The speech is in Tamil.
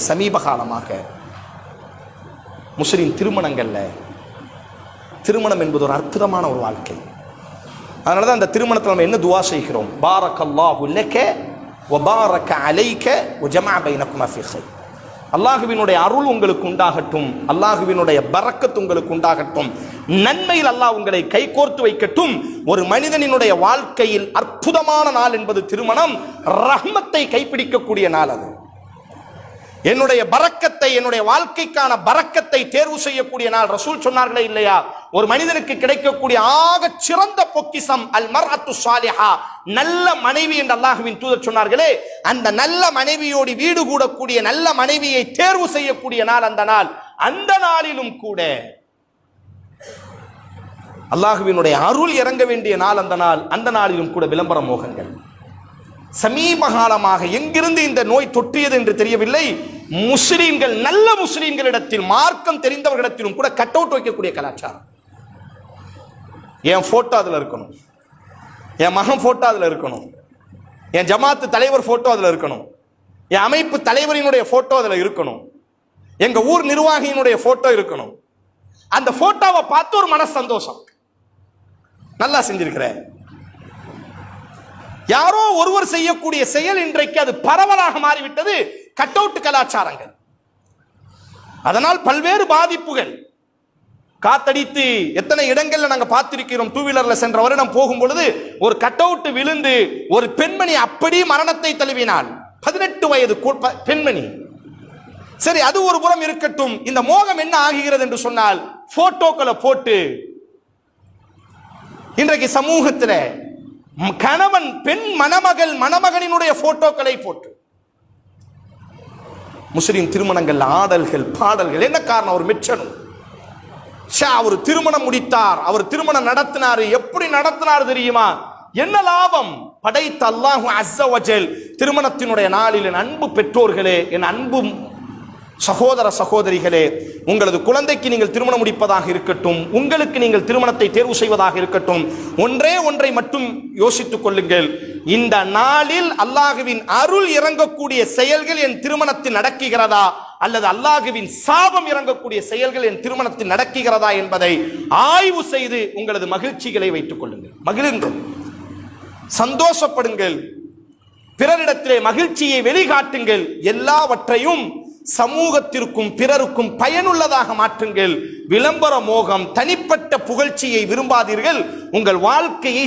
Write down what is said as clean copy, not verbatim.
சமீப காலமாக முஸ்லிம் திருமணங்கள்ல திருமணம் என்பது ஒரு அற்புதமான ஒரு வாழ்க்கை. அதனாலதான் அந்த திருமணத்தில் நம்ம என்ன துஆ செய்கிறோம்? பாரக்கல்லாஹு லக வ பாரக அலைக வ ஜமஅ பைனகுமா ஃபீ கைர். அல்லாஹ்வினுடைய அருள் உங்களுக்கு உண்டாகட்டும், அல்லாஹ்வினுடைய பரக்கத் உங்களுக்கு உண்டாகட்டும், நன்மையில் அல்லாஹ் உங்களை கைகோர்த்து வைக்கட்டும். ஒரு மனிதனினுடைய வாழ்க்கையில் அற்புதமான நாள் என்பது திருமணம். ரஹ்மத்தை கைப்பிடிக்கக்கூடிய நாள் அது. என்னுடைய பரக்கத்தை, என்னுடைய வாழ்க்கைக்கான பரக்கத்தை தேர்வு செய்யக்கூடிய நாள். ரசூல் சொன்னார்களே இல்லையா, ஒரு மனிதனுக்கு கிடைக்கக்கூடிய ஆக சிறந்த பொக்கிஷம் அல் மர்அத்து ஸாலிஹா, நல்ல மனைவி என்று அல்லாஹ்வின் தூதர் சொன்னார்களே, அந்த நல்ல மனைவியோடு வீடு கூடக்கூடிய நல்ல மனைவியை தேர்வு செய்யக்கூடிய நாள் அந்த நாள். அந்த நாளிலும் கூட அல்லாஹ்வினுடைய அருள் இறங்க வேண்டிய நாள் அந்த நாள். அந்த நாளிலும் கூட விளம்பர மோகங்கள். சமீப காலமாக எங்கிருந்து இந்த நோய் தொற்றியது என்று தெரியவில்லை. முஸ்லிம்கள், நல்ல முஸ்லிம்களிடத்தில், மார்க்கம் தெரிந்தவர்களிடத்திலும் கூட கட் அவுட் வைக்கக்கூடிய கலாச்சாரம். என் போட்டோ அதுல இருக்கணும், என் மகன் போட்டோ அதுல இருக்கணும், என் ஜமாத்து தலைவர் போட்டோ அதுல இருக்கணும், என் அமைப்பு தலைவரினுடைய போட்டோ அதுல இருக்கணும், எங்க ஊர் நிர்வாகியினுடைய போட்டோ இருக்கணும். அந்த போட்டோவை பார்த்து ஒரு மன சந்தோஷம், நல்லா செஞ்சிருக்கிற. யாரோ ஒருவர் செய்யக்கூடிய செயல் இன்றைக்கு அது பரவலாக மாறிவிட்டது. கட் அவுட் கலாச்சாரங்கள். அதனால் பல்வேறு பாதிப்புகள். காத்தடித்து எத்தனை இடங்கள்ல நாங்க பார்த்திருக்கிறோம். டூ வீலர்ல சென்ற வருடம் போகும் பொழுது ஒரு கட் அவுட் விழுந்து ஒரு பெண்மணி அப்படி மரணத்தை தழுவினாள். 18 வயது பெண்மணி. சரி, அது ஒரு புறம் இருக்கட்டும். இந்த மோகம் என்ன ஆகிறது என்று சொன்னால், போட்டோக்களை போட்டு இன்றைக்கு சமூகத்தில் கணவன் பெண் மணமகள் மணமகனினுடைய போட்டோக்களை போட்டு முஸ்லிம் திருமணங்கள் ஆடல்கள் பாடல்கள். என்ன காரணம்? ஒரு மெச்சனும். அவர் திருமணம் முடித்தார், அவர் திருமணம் நடத்தினார். எப்படி நடத்தினார் தெரியுமா? என்ன லாபம்? படைத்த அல்லாஹு அஸ்ஸ வஜல் திருமணத்தினுடைய நாளில் என் அன்பு பெற்றோர்களே, என் அன்பு சகோதர சகோதரிகளே, உங்களது குழந்தைக்கு நீங்கள் திருமணம் முடிப்பதாக இருக்கட்டும், உங்களுக்கு நீங்கள் திருமணத்தை தேர்வு செய்வதாக இருக்கட்டும், ஒன்றை மட்டும் யோசித்துக் கொள்ளுங்கள். இந்த நாளில் அல்லாஹுவின் அருள் இறங்கக்கூடிய செயல்கள் என் திருமணத்தில் நடக்குகிறதா, அல்லது அல்லாஹுவின் சாபம் இறங்கக்கூடிய செயல்கள் என் திருமணத்தில் நடக்குகிறதா என்பதை ஆய்வு செய்து உங்களது மகிழ்ச்சிகளை வைத்துக் கொள்ளுங்கள். மகிழுங்கள், சந்தோஷப்படுங்கள், பிறரிடத்திலே மகிழ்ச்சியை வெளிக்காட்டுங்கள். எல்லாவற்றையும் சமூகத்திற்கும் பிறருக்கும் பயனுள்ளதாக மாற்றுங்கள். விளம்பர மோகம், தனிப்பட்ட புகழ்ச்சியை விரும்பாதீர்கள். உங்கள் வாழ்க்கையை